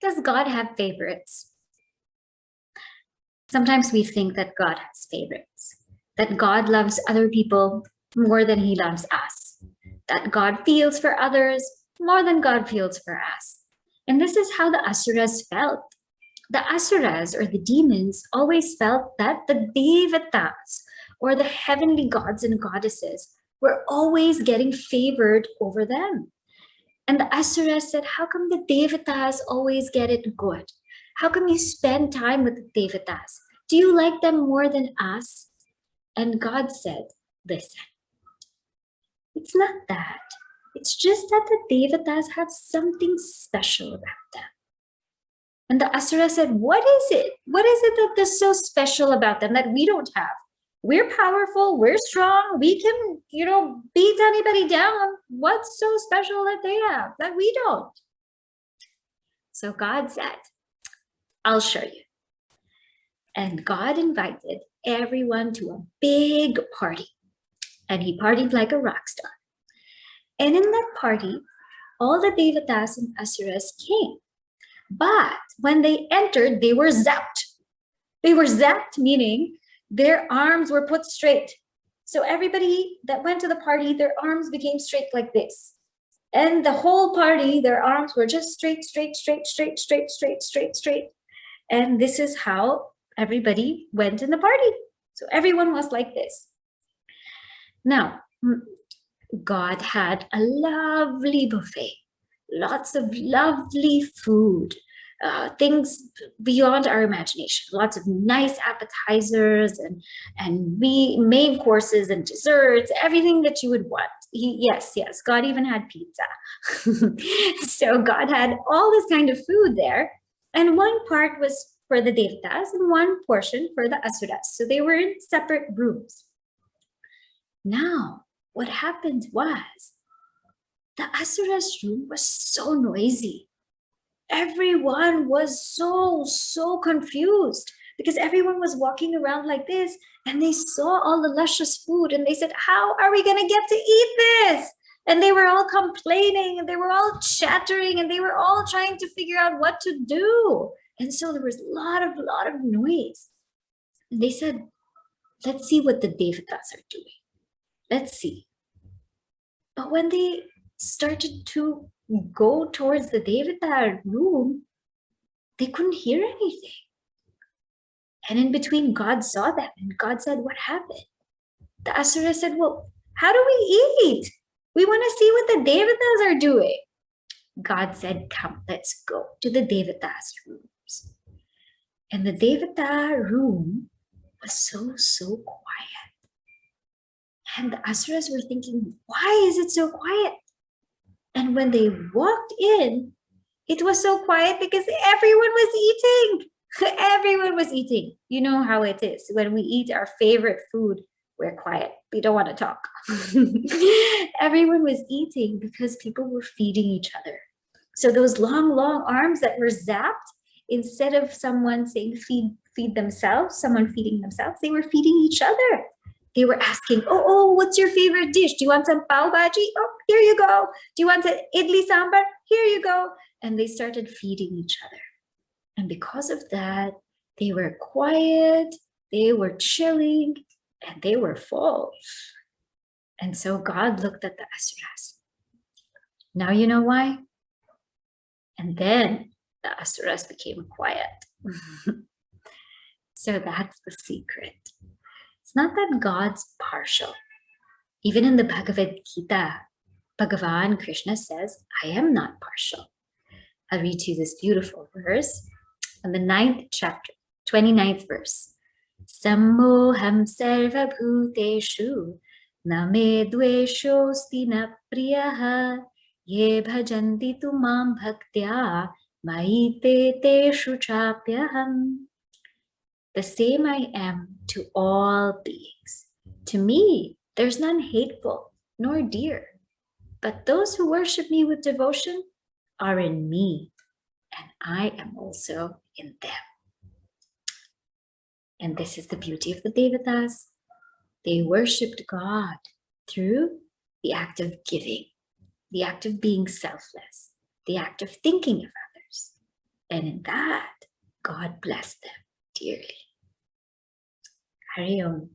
Does God have favorites? Sometimes we think that God has favorites, that God loves other people more than he loves us, that God feels for others more than God feels for us. And this is how the Asuras felt. The Asuras, or the demons, always felt that the Devatas, or the heavenly gods and goddesses, were always getting favored over them. And the Asuras said, how come the Devatas always get it good? How come you spend time with the Devatas? Do you like them more than us? And God said, listen, it's not that. It's just that the Devatas have something special about them. And the Asura said, what is it? What is it that is so special about them that we don't have? We're powerful, we're strong, we can, beat anybody down. What's so special that they have that we don't? So God said, I'll show you. And God invited everyone to a big party. And he partied like a rock star. And in that party, all the Devatas and Asuras came. But when they entered, they were zapped. They were zapped, meaning their arms were put straight. So everybody that went to the party, their arms became straight like this. And the whole party, their arms were just straight, straight, straight, straight, straight, straight, straight, straight. And this is how everybody went in the party. So everyone was like this. Now, God had a lovely buffet, lots of lovely food, things beyond our imagination, lots of nice appetizers and main courses and desserts, everything that you would want. Yes, God even had pizza. So God had all this kind of food there. And one part was for the Devatas and one portion for the Asuras. So they were in separate rooms. Now, what happened was the Asura's room was so noisy. Everyone was so confused because everyone was walking around like this and they saw all the luscious food and they said, how are we going to get to eat this? And they were all complaining and they were all chattering and they were all trying to figure out what to do. And so there was a lot of noise. And they said, let's see what the Devatas are doing. Let's see. But when they started to go towards the Devata room, they couldn't hear anything. And in between, God saw them and God said, what happened? The Asura said, well, how do we eat? We want to see what the Devatas are doing. God said, come, let's go to the Devata's rooms. And the Devata room was so quiet. And the Asuras were thinking, why is it so quiet? And when they walked in, it was so quiet because everyone was eating. Everyone was eating. You know how it is. When we eat our favorite food, we're quiet. We don't want to talk. Everyone was eating because people were feeding each other. So those long arms that were zapped, instead of someone saying feed themselves, someone feeding themselves, they were feeding each other. They were asking, oh, what's your favorite dish? Do you want some pav bhaji? Oh, here you go. Do you want some idli sambar? Here you go. And they started feeding each other. And because of that, they were quiet, they were chilling, and they were full. And so God looked at the Asuras. Now you know why? And then the Asuras became quiet. So that's the secret. It's not that God's partial. Even in the Bhagavad Gita, Bhagavan Krishna says, I am not partial. I'll read to you this beautiful verse on the 9th chapter, 29th verse. Sammoham sarva bhuteshu na me dveshosti na priyaha ye bhajanti tu mam bhaktya maite teshu chapyaham. The same I am to all beings. To me, there's none hateful nor dear, but those who worship me with devotion are in me, and I am also in them. And this is the beauty of the Devatas. They worshipped God through the act of giving, the act of being selfless, the act of thinking of others. And in that, God blessed them dearly. Hari Om.